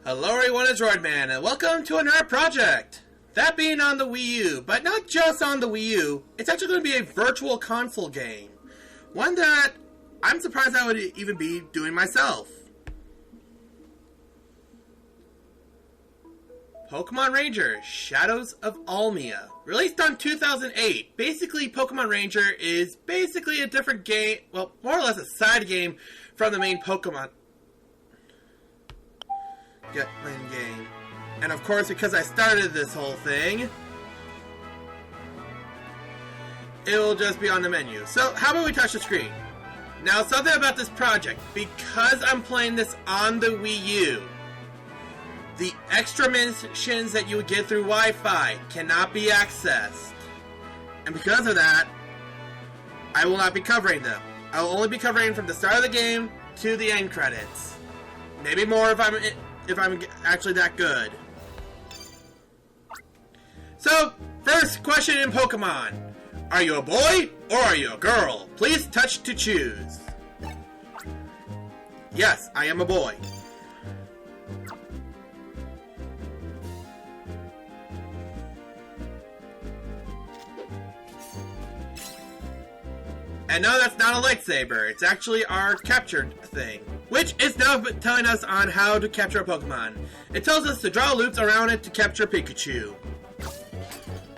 Hello everyone, it's Roidman, and welcome to another project! That being on the Wii U, but not just on the Wii U, it's actually going to be a virtual console game. One that I'm surprised I would even be doing myself. Pokemon Ranger, Shadows of Almia. Released on 2008. Basically, Pokemon Ranger is basically a different game, well, more or less a side game from the main Pokemon game. And of course, because I started this whole thing, it will just be on the menu. So, how about we touch the screen? Now, something about this project. Because I'm playing this on the Wii U, the extra missions that you would get through Wi-Fi cannot be accessed. And because of that, I will not be covering them. I will only be covering from the start of the game to the end credits. Maybe more if I'm actually that good. So, first question in Pokemon. Are you a boy or are you a girl? Please touch to choose. Yes, I am a boy. And no, that's not a lightsaber. It's actually our captured thing, which is now telling us on how to capture a Pokemon. It tells us to draw loops around it to capture Pikachu,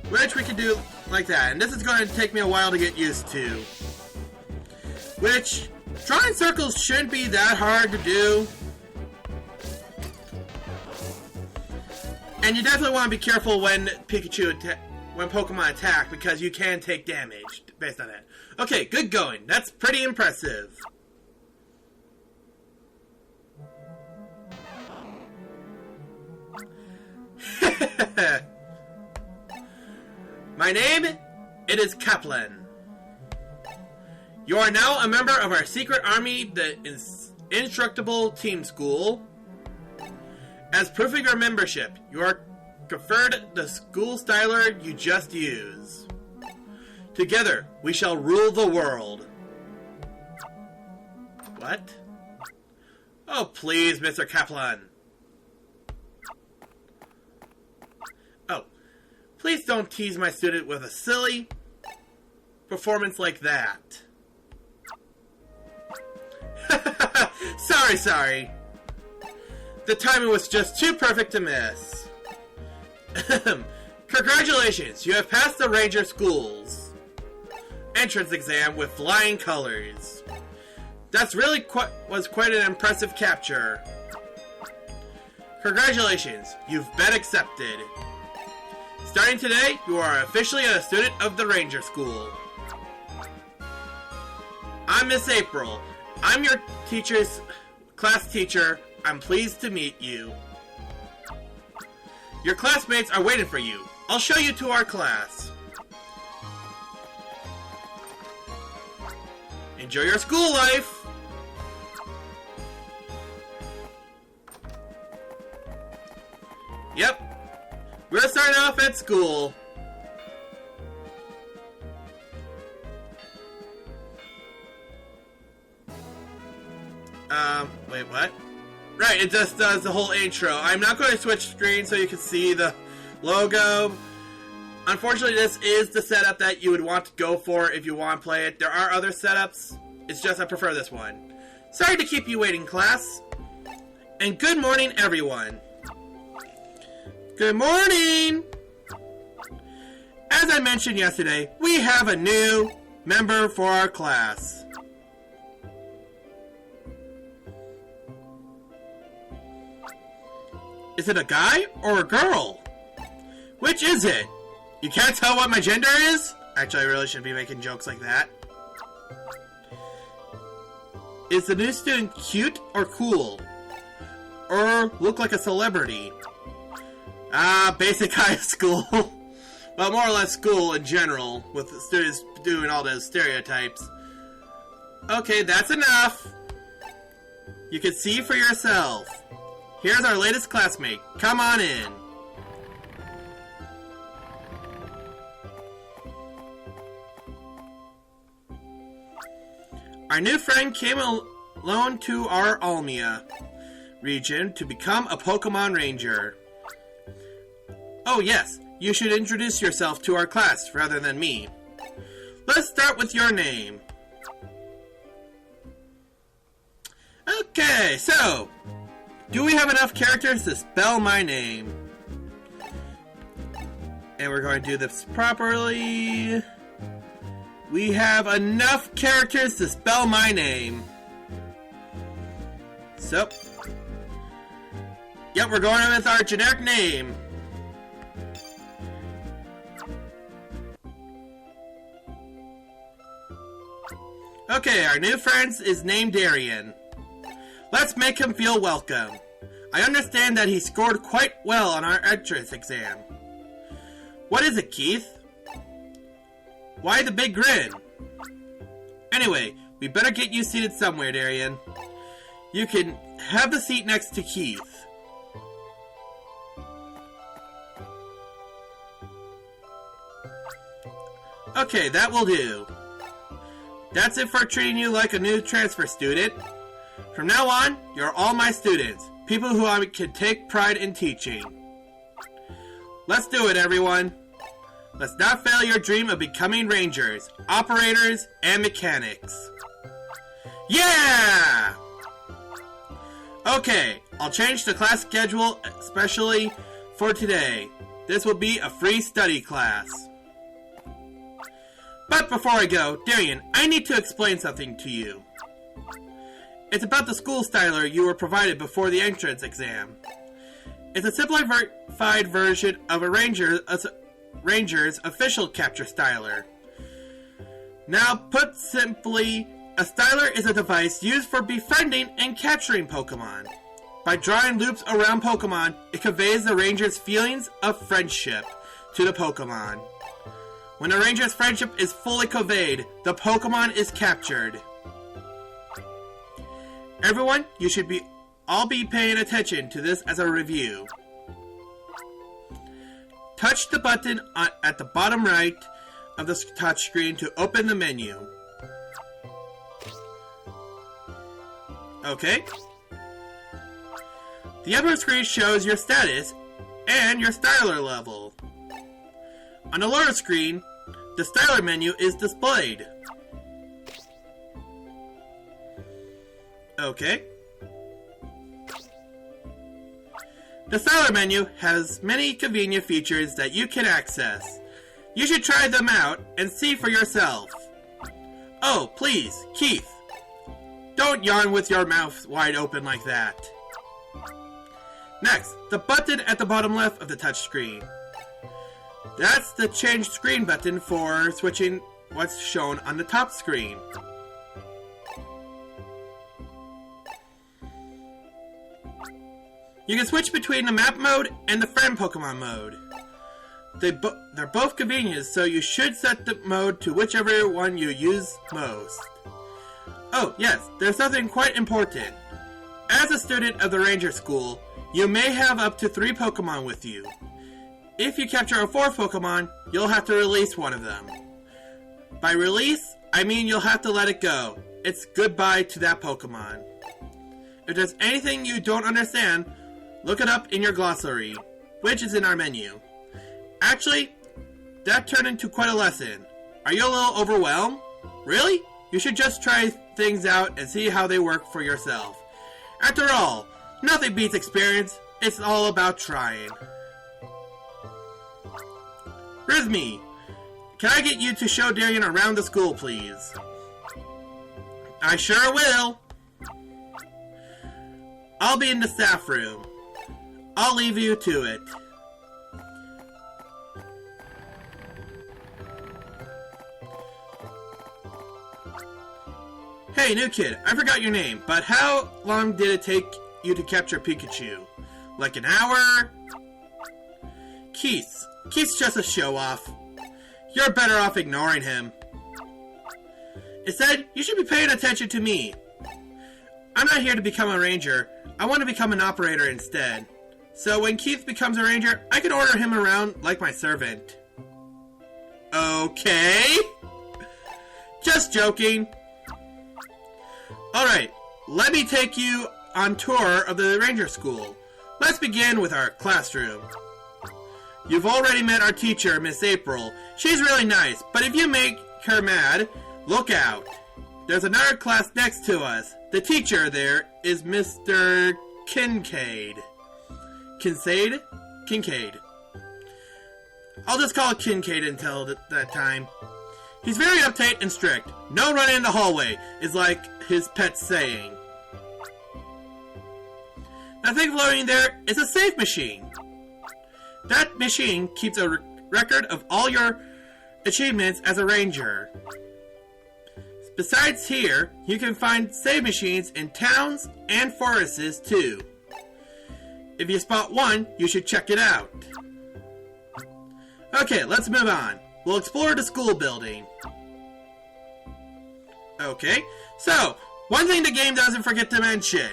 which we can do like that. And this is going to take me a while to get used to. Which, drawing circles shouldn't be that hard to do. And you definitely want to be careful when Pokemon attack, because you can take damage based on that. Okay, good going. That's pretty impressive. My name, it is Kaplan. You are now a member of our secret army, the Indestructible Team School. As proof of your membership, you are conferred the school styler you just used. Together, we shall rule the world. What? Oh, please, Mr. Kaplan. Oh, please don't tease my student with a silly performance like that. Sorry. The timing was just too perfect to miss. Congratulations, you have passed the Ranger School's entrance exam with flying colors. That's really was quite an impressive capture. Congratulations, you've been accepted. Starting today, you are officially a student of the Ranger School. I'm Miss April. I'm your class teacher. I'm pleased to meet you. Your classmates are waiting for you. I'll show you to our class. Enjoy your school life! Yep. We're starting off at school. Wait, what? Right, it just does the whole intro. I'm not going to switch screens so you can see the logo. Unfortunately, this is the setup that you would want to go for if you want to play it. There are other setups. It's just I prefer this one. Sorry to keep you waiting, class. And good morning, everyone. Good morning! As I mentioned yesterday, we have a new member for our class. Is it a guy or a girl? Which is it? You can't tell what my gender is? Actually, I really shouldn't be making jokes like that. Is the new student cute or cool? Or look like a celebrity? Basic high school. Well, more or less school in general, with the students doing all those stereotypes. Okay, that's enough. You can see for yourself. Here's our latest classmate. Come on in. Our new friend came alone to our Almia. region to become a Pokemon Ranger. Oh yes, you should introduce yourself to our class rather than me. Let's start with your name. Okay, so, do we have enough characters to spell my name? And we're going to do this properly. We have enough characters to spell my name. So, yep, we're going with our generic name. Okay, our new friend is named Darian. Let's make him feel welcome. I understand that he scored quite well on our entrance exam. What is it, Keith? Why the big grin? Anyway, we better get you seated somewhere, Darian. You can have the seat next to Keith. Okay, that will do. That's it for treating you like a new transfer student. From now on, you're all my students, people who I can take pride in teaching. Let's do it, everyone. Let's not fail your dream of becoming rangers, operators, and mechanics. Yeah! Okay, I'll change the class schedule especially for today. This will be a free study class. But before I go, Darian, I need to explain something to you. It's about the school styler you were provided before the entrance exam. It's a simplified version of a ranger's official capture styler. Now, put simply, a styler is a device used for befriending and capturing Pokemon. By drawing loops around Pokemon, it conveys the ranger's feelings of friendship to the Pokemon. When a ranger's friendship is fully conveyed, the Pokemon is captured. Everyone, you should all be paying attention to this as a review. Touch the button at the bottom right of the touchscreen to open the menu. Okay. The upper screen shows your status and your styler level. On the lower screen, the styler menu is displayed. Okay. The styler menu has many convenient features that you can access. You should try them out and see for yourself. Oh, please, Keith. Don't yawn with your mouth wide open like that. Next, the button at the bottom left of the touchscreen. That's the change screen button for switching what's shown on the top screen. You can switch between the map mode and the friend Pokemon mode. They're both convenient, so you should set the mode to whichever one you use most. Oh, yes, there's something quite important. As a student of the Ranger School, you may have up to 3 Pokemon with you. If you capture a 4th Pokemon, you'll have to release one of them. By release, I mean you'll have to let it go. It's goodbye to that Pokemon. If there's anything you don't understand, look it up in your glossary, which is in our menu. Actually, that turned into quite a lesson. Are you a little overwhelmed? Really? You should just try things out and see how they work for yourself. After all, nothing beats experience. It's all about trying. Rizmi, can I get you to show Darian around the school, please? I sure will. I'll be in the staff room. I'll leave you to it. Hey, new kid, I forgot your name, but how long did it take you to capture Pikachu? Like an hour? Keith's just a show-off. You're better off ignoring him. Instead, you should be paying attention to me. I'm not here to become a ranger. I want to become an operator instead. So when Keith becomes a ranger, I can order him around like my servant. Okay? Just joking. Alright, let me take you on tour of the Ranger School. Let's begin with our classroom. You've already met our teacher, Miss April. She's really nice, but if you make her mad, look out. There's another class next to us. The teacher there is Mr. Kincaid. Kincaid. I'll just call it Kincaid until that time. He's very uptight and strict. No running in the hallway is like his pet saying. That thing floating there is a safe machine. That machine keeps a record of all your achievements as a ranger. Besides here, you can find save machines in towns and forests too. If you spot one, you should check it out. Okay, let's move on. We'll explore the school building. Okay, so, one thing the game doesn't forget to mention.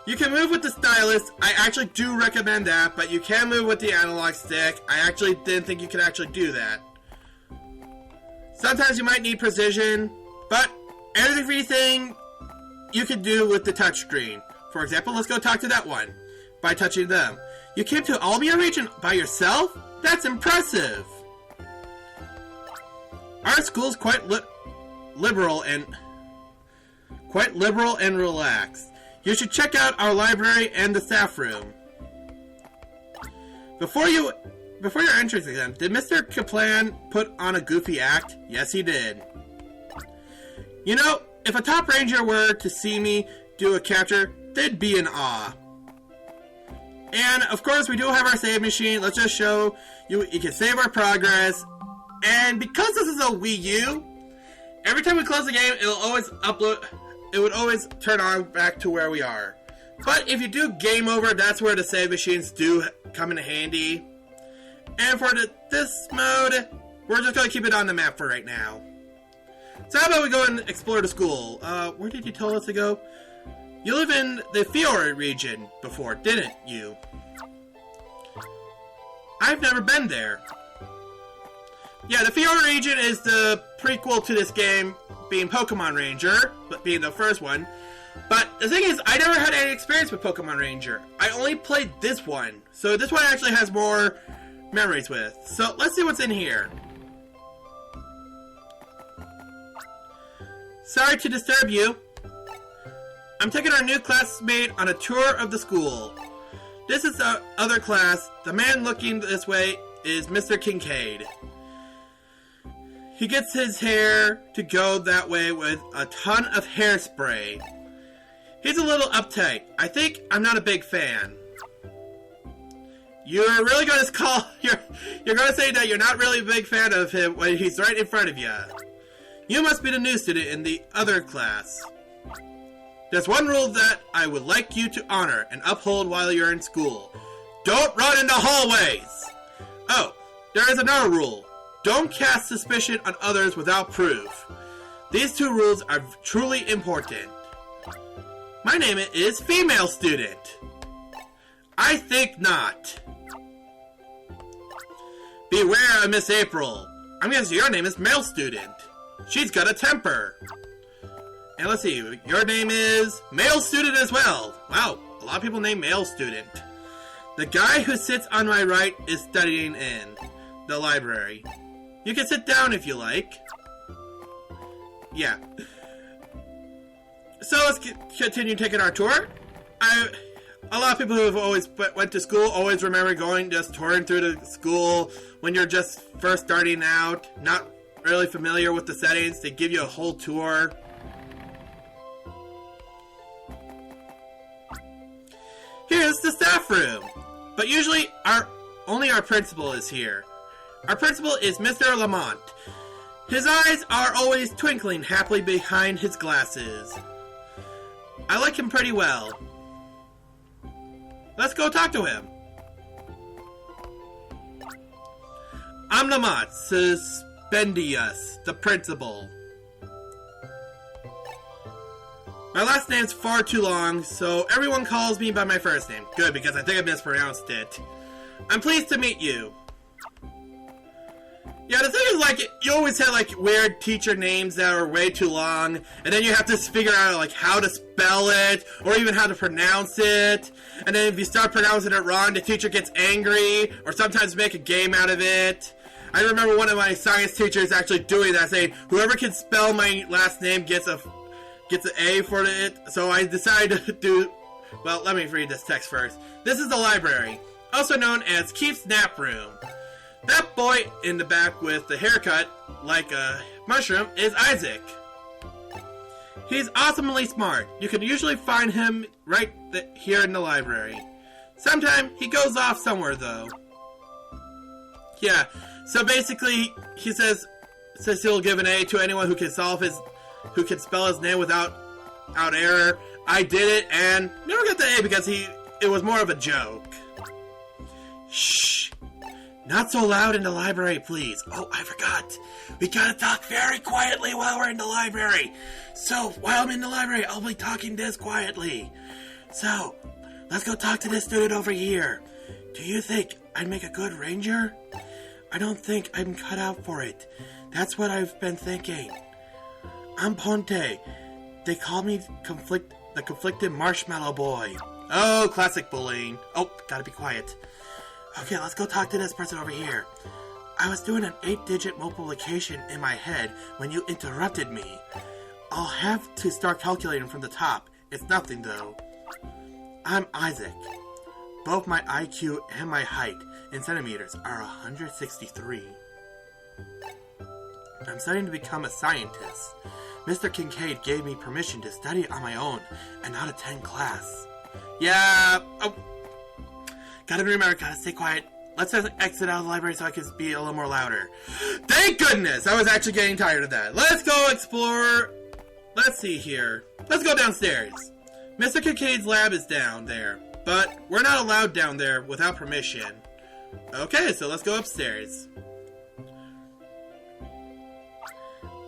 You can move with the stylus. I actually do recommend that, but you can move with the analog stick. I actually didn't think you could actually do that. Sometimes you might need precision, but everything you can do with the touchscreen. For example, let's go talk to that one by touching them. You came to Almia region by yourself? That's impressive! Our school's quite liberal and relaxed. You should check out our library and the staff room. Before your entrance exam, did Mr. Kaplan put on a goofy act? Yes, he did. You know, if a top ranger were to see me do a capture, they'd be in awe. And, of course, we do have our save machine. Let's just show you can save our progress. And because this is a Wii U, every time we close the game, it'll always upload. It would always turn on back to where we are. But if you do game over, that's where the save machines do come in handy. And for this mode, we're just going to keep it on the map for right now. So how about we go and explore the school? Where did you tell us to go? You live in the Fiore region before, didn't you? I've never been there. Yeah, the Fiore region is the prequel to this game, being Pokemon Ranger, but being the first one. But the thing is, I never had any experience with Pokemon Ranger. I only played this one. So this one actually has more memories with. So let's see what's in here. Sorry to disturb you. I'm taking our new classmate on a tour of the school. This is the other class. The man looking this way is Mr. Kincaid. He gets his hair to go that way with a ton of hairspray. He's a little uptight. I think I'm not a big fan. You're really going to you're going to say that you're not really a big fan of him when he's right in front of you. You must be the new student in the other class. There's one rule that I would like you to honor and uphold while you're in school. Don't run in the hallways! Oh, there is another rule. Don't cast suspicion on others without proof. These two rules are truly important. My name is female student. I think not. Beware of Miss April. I'm guessing your name is male student. She's got a temper. And let's see, your name is male student as well. Wow, a lot of people name male student. The guy who sits on my right is studying in the library. You can sit down if you like. Yeah. So let's continue taking our tour. A lot of people who have always went to school always remember going just touring through the school when you're just first starting out, not really familiar with the settings. They give you a whole tour. Here's the staff room. But usually only our principal is here. Our principal is Mr. Lamont. His eyes are always twinkling happily behind his glasses. I like him pretty well. Let's go talk to him. I'm Lamont Suspendius, the principal. My last name's far too long, so everyone calls me by my first name. Good, because I think I mispronounced it. I'm pleased to meet you. Yeah, the thing is, like, you always had, like, weird teacher names that are way too long, and then you have to figure out, like, how to spell it, or even how to pronounce it, and then if you start pronouncing it wrong, the teacher gets angry, or sometimes make a game out of it. I remember one of my science teachers actually doing that, saying, whoever can spell my last name gets an A for it, so I decided to do... Well, let me read this text first. This is the library, also known as Keith's Nap Room. That boy in the back with the haircut, like a mushroom, is Isaac. He's awesomely smart. You can usually find him right here in the library. Sometimes he goes off somewhere, though. Yeah, so basically, he says he'll give an A to anyone who can spell his name without error. I did it and never got the A because it was more of a joke. Shh. Not so loud in the library, please. Oh, I forgot. We gotta talk very quietly while we're in the library. So, while I'm in the library, I'll be talking this quietly. So, let's go talk to this student over here. Do you think I'd make a good ranger? I don't think I'm cut out for it. That's what I've been thinking. I'm Ponte. They call me the conflicted marshmallow boy. Oh, classic bullying. Oh, gotta be quiet. Okay, let's go talk to this person over here. I was doing an 8-digit multiplication in my head when you interrupted me. I'll have to start calculating from the top. It's nothing, though. I'm Isaac. Both my IQ and my height in centimeters are 163. I'm starting to become a scientist. Mr. Kincaid gave me permission to study on my own and not attend class. Yeah, gotta remember, gotta stay quiet. Let's just exit out of the library so I can be a little more louder. Thank goodness! I was actually getting tired of that. Let's go explore. Let's see here. Let's go downstairs. Mr. Kincaid's lab is down there, but we're not allowed down there without permission. Okay, so let's go upstairs.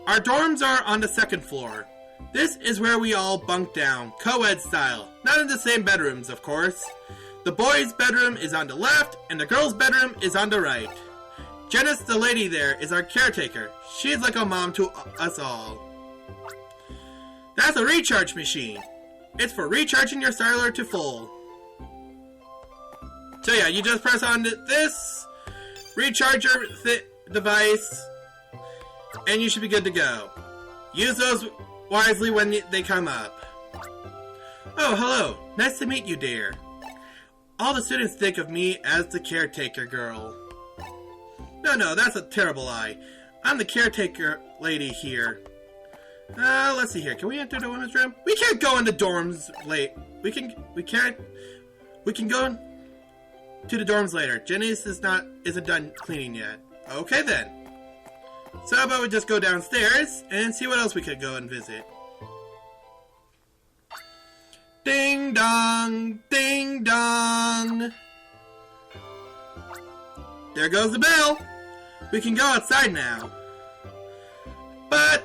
Our dorms are on the 2nd floor. This is where we all bunk down, co-ed style. Not in the same bedrooms, of course. The boys' bedroom is on the left, and the girls' bedroom is on the right. Janice, the lady there, is our caretaker. She's like a mom to us all. That's a recharge machine. It's for recharging your cellular to full. So yeah, you just press on this, recharge your device, and you should be good to go. Use those wisely when they come up. Oh, hello. Nice to meet you, dear. All the students think of me as the caretaker girl. No, that's a terrible lie. I'm the caretaker lady here. Let's see here. Can we enter the women's room? We can't go into dorms late. We can go to the dorms later. Janice isn't done cleaning yet. Okay then. So how about we just go downstairs and see what else we could go and visit. Ding dong! Ding dong! There goes the bell! We can go outside now. But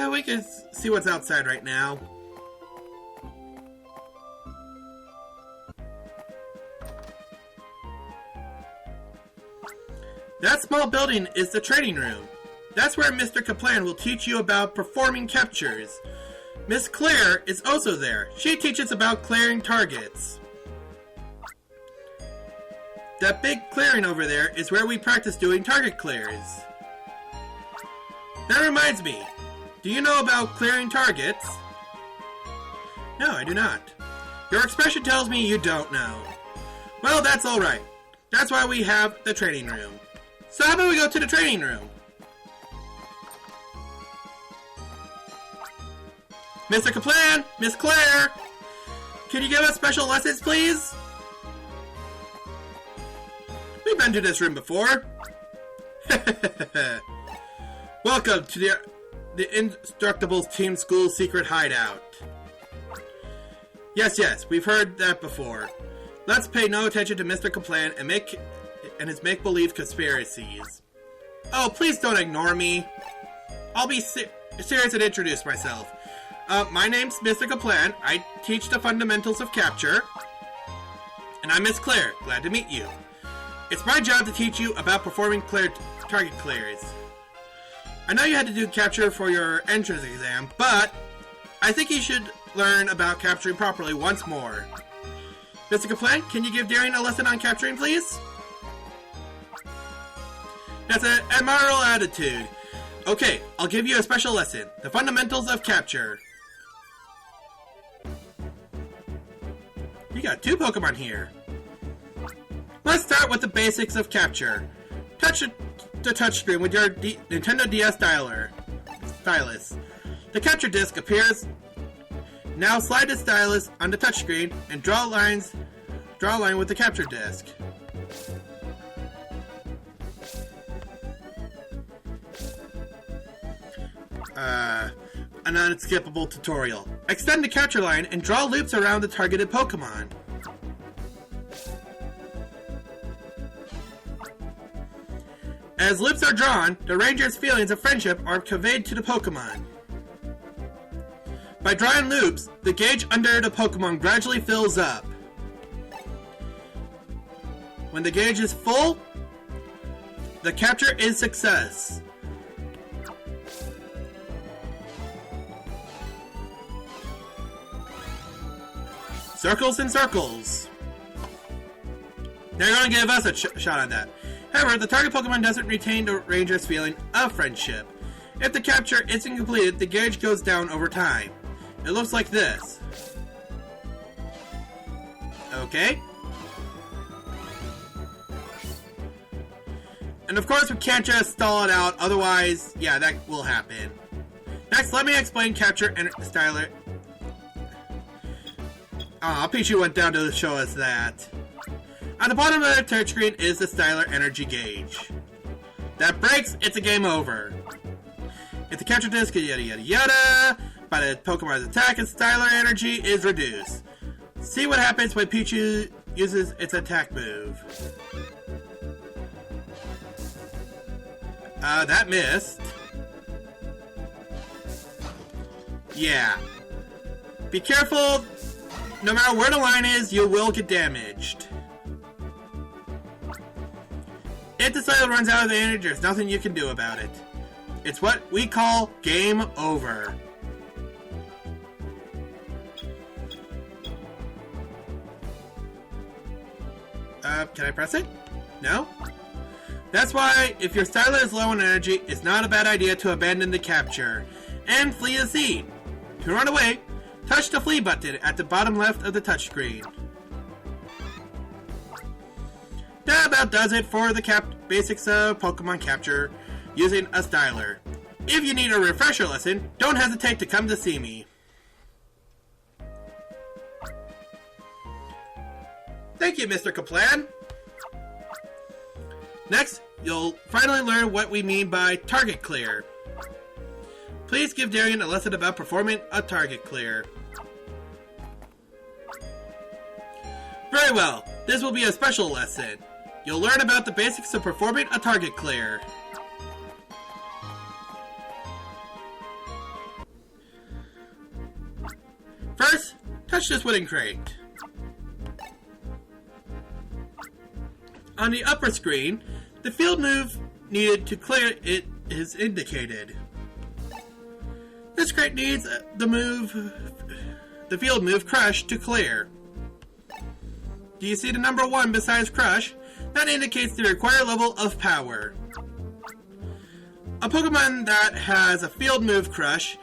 we can see what's outside right now. That small building is the training room. That's where Mr. Kaplan will teach you about performing captures. Miss Claire is also there. She teaches about clearing targets. That big clearing over there is where we practice doing target clears. That reminds me. Do you know about clearing targets? No, I do not. Your expression tells me you don't know. Well, that's alright. That's why we have the training room. So how about we go to the training room? Mr. Kaplan, Miss Claire, can you give us special lessons, please? We've been to this room before. Welcome to the Instructables Team School Secret Hideout. Yes, we've heard that before. Let's pay no attention to Mr. Kaplan and his make-believe conspiracies. Oh, please don't ignore me. I'll be serious and introduce myself. My name's Mr. Kaplan. I teach the fundamentals of capture. And I'm Miss Claire. Glad to meet you. It's my job to teach you about performing target clears. I know you had to do capture for your entrance exam, but I think you should learn about capturing properly once more. Mr. Kaplan, can you give Darian a lesson on capturing, please? That's an admirable attitude. Okay, I'll give you a special lesson. The fundamentals of capture. You got 2 Pokemon here. Let's start with the basics of capture. Touch the touchscreen with your Nintendo DS stylus. The capture disc appears. Now slide the stylus on the touchscreen and draw a line with the capture disc. An unskippable tutorial. Extend the capture line and draw loops around the targeted Pokemon. As loops are drawn, the ranger's feelings of friendship are conveyed to the Pokemon. By drawing loops, the gauge under the Pokemon gradually fills up. When the gauge is full, the capture is success. Circles and circles. They're going to give us a shot on that. However, the target Pokemon doesn't retain the ranger's feeling of friendship. If the capture isn't completed, the gauge goes down over time. It looks like this. Okay. And of course we can't just stall it out, otherwise, yeah, that will happen. Next, let me explain capture and styler. Aw, Pichu went down to show us that. On the bottom of the touchscreen is the styler energy gauge. That breaks, it's a game over. If the capture disc yada yada yada, by the Pokemon's attack, its styler energy is reduced. See what happens when Pichu uses its attack move. That missed. Yeah. Be careful. No matter where the line is, you will get damaged. If the styler runs out of the energy, there's nothing you can do about it. It's what we call game over. Can I press it? No? That's why, if your styler is low on energy, it's not a bad idea to abandon the capture and flee the scene. To run away, touch the flee button at the bottom left of the touchscreen. That about does it for the basics of Pokemon capture using a styler. If you need a refresher lesson, don't hesitate to come to see me. Thank you, Mr. Kaplan. Next, you'll finally learn what we mean by target clear. Please give Darian a lesson about performing a target clear. Very well, this will be a special lesson. You'll learn about the basics of performing a target clear. First, touch this wooden crate. On the upper screen, the field move needed to clear it is indicated. This crate needs the field move Crush to clear. Do you see the number 1 besides Crush? That indicates the required level of power. A Pokemon that has a field move Crush,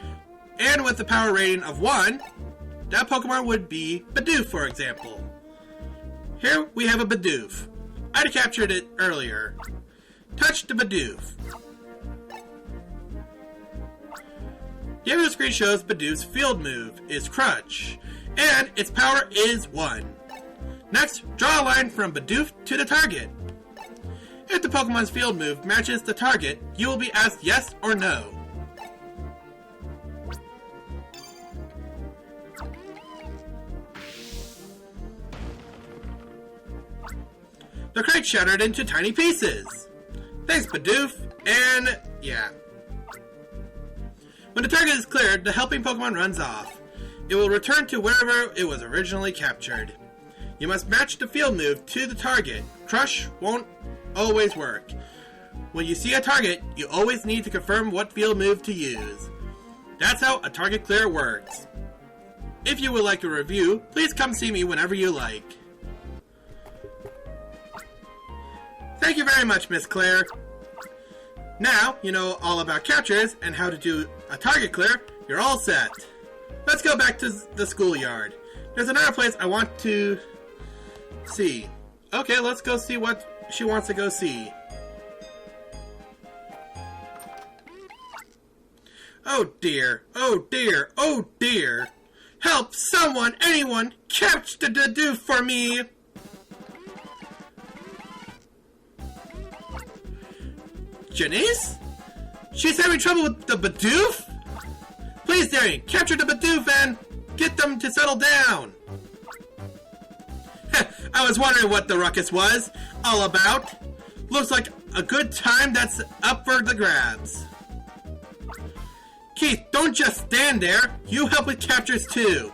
and with the power rating of 1, that Pokemon would be Bidoof, for example. Here we have a Bidoof. I captured it earlier. Touch the Bidoof. The other screen shows Bidoof's field move is Crunch, and its power is 1. Next, draw a line from Bidoof to the target. If the Pokemon's field move matches the target, you will be asked yes or no. The crate shattered into tiny pieces. Thanks, Bidoof, and yeah. When the target is cleared, the helping Pokemon runs off. It will return to wherever it was originally captured. You must match the field move to the target. Crush won't always work. When you see a target, you always need to confirm what field move to use. That's how a target clear works. If you would like a review, please come see me whenever you like. Thank you very much, Miss Claire. Now you know all about captures and how to do a target clear. You're all set. Let's go back to the schoolyard. There's another place I want to see. Okay, let's go see what she wants to go see. Oh dear, oh dear, oh dear. Help someone, anyone, catch the Bidoof for me. Janice? She's having trouble with the Bidoof? Please, Darian, capture the Bidoof and get them to settle down. I was wondering what the ruckus was all about. Looks like a good time that's up for the grabs. Keith, don't just stand there. You help with captures too.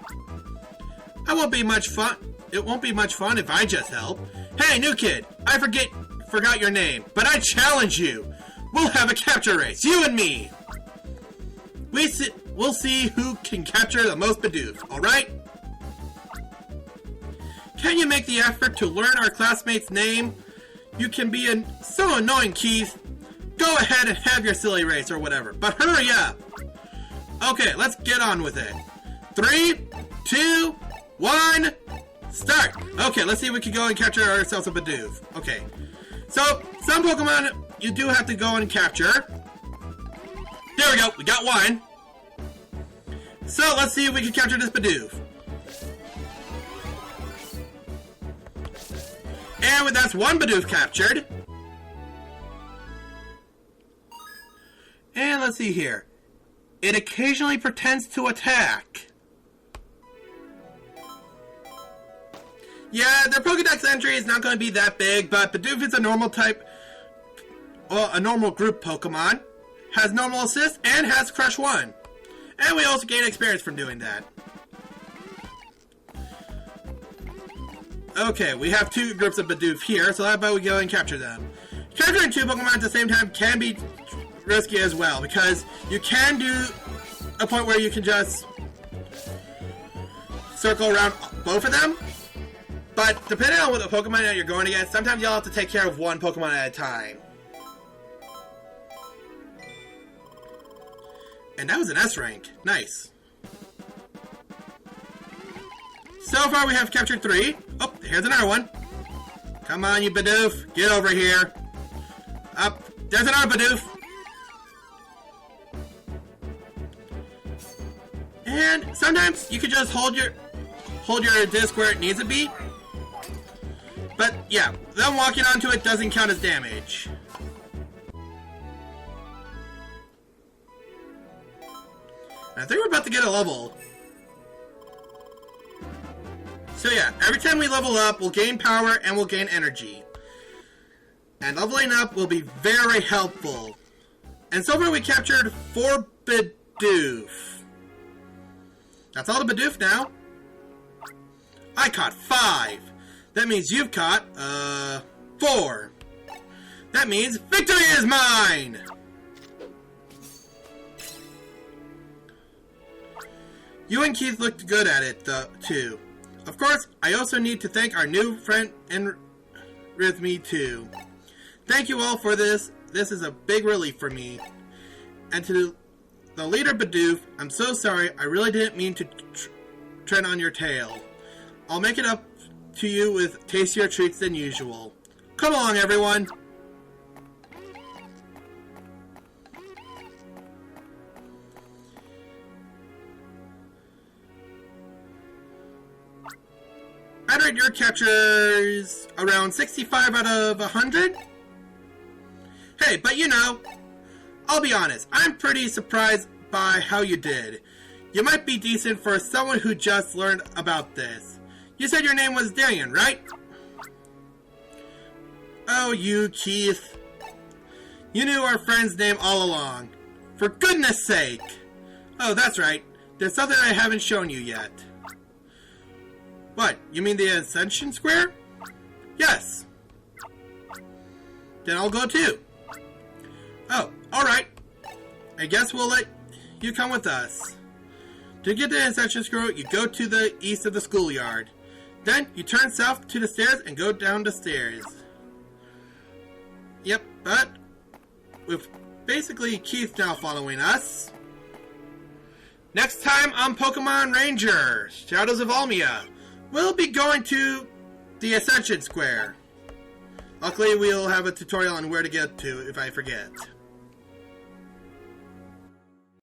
It won't be much fun if I just help. Hey, new kid, I forgot your name, but I challenge you. We'll have a capture race, you and me. We'll see who can capture the most Bidoof, alright? Can you make the effort to learn our classmate's name? You can be so annoying, Keith. Go ahead and have your silly race or whatever, but hurry up. Okay, let's get on with it. 3, 2, 1, start! Okay, let's see if we can go and capture ourselves a Bidoof. Okay, so some Pokemon you do have to go and capture. There we go, we got one. So let's see if we can capture this Bidoof. And that's one Bidoof captured. And let's see here. It occasionally pretends to attack. Yeah, their Pokedex entry is not going to be that big, but Bidoof is a normal type, well, a normal group Pokemon, has normal assist, and has Crush 1. And we also gain experience from doing that. Okay, we have two groups of Bidoof here, so how about we go and capture them? Capturing two Pokemon at the same time can be risky as well, because you can do a point where you can just circle around both of them, but depending on what the Pokemon that you're going against, sometimes you'll have to take care of one Pokemon at a time. And that was an S rank. Nice. So far we have captured 3. Oh, here's another one. Come on, you Bidoof. Get over here. Up. There's another Bidoof. And sometimes you can just hold your disc where it needs to be. But yeah, them walking onto it doesn't count as damage. I think we're about to get a level. So yeah, every time we level up, we'll gain power and we'll gain energy. And leveling up will be very helpful. And so far we captured 4 Bidoof. That's all the Bidoof now. I caught 5. That means you've caught, 4. That means victory is mine! You and Keith looked good at it, too. Of course, I also need to thank our new friend Rhythmy, too. Thank you all for this. This is a big relief for me. And to the leader Bidoof, I'm so sorry. I really didn't mean to tread on your tail. I'll make it up to you with tastier treats than usual. Come along, everyone! I rate your captures around 65 out of 100. Hey, but you know, I'll be honest, I'm pretty surprised by how you did. You might be decent for someone who just learned about this. You said your name was Darian, right? Oh, you, Keith. You knew our friend's name all along. For goodness sake! Oh, that's right. There's something I haven't shown you yet. What, you mean the Ascension Square? Yes. Then I'll go too. Oh, alright. I guess we'll let you come with us. To get to the Ascension Square, you go to the east of the schoolyard. Then you turn south to the stairs and go down the stairs. Yep, but with basically Keith now following us. Next time on Pokemon Ranger, Shadows of Almia, we'll be going to the Ascension Square. Luckily, we'll have a tutorial on where to get to if I forget.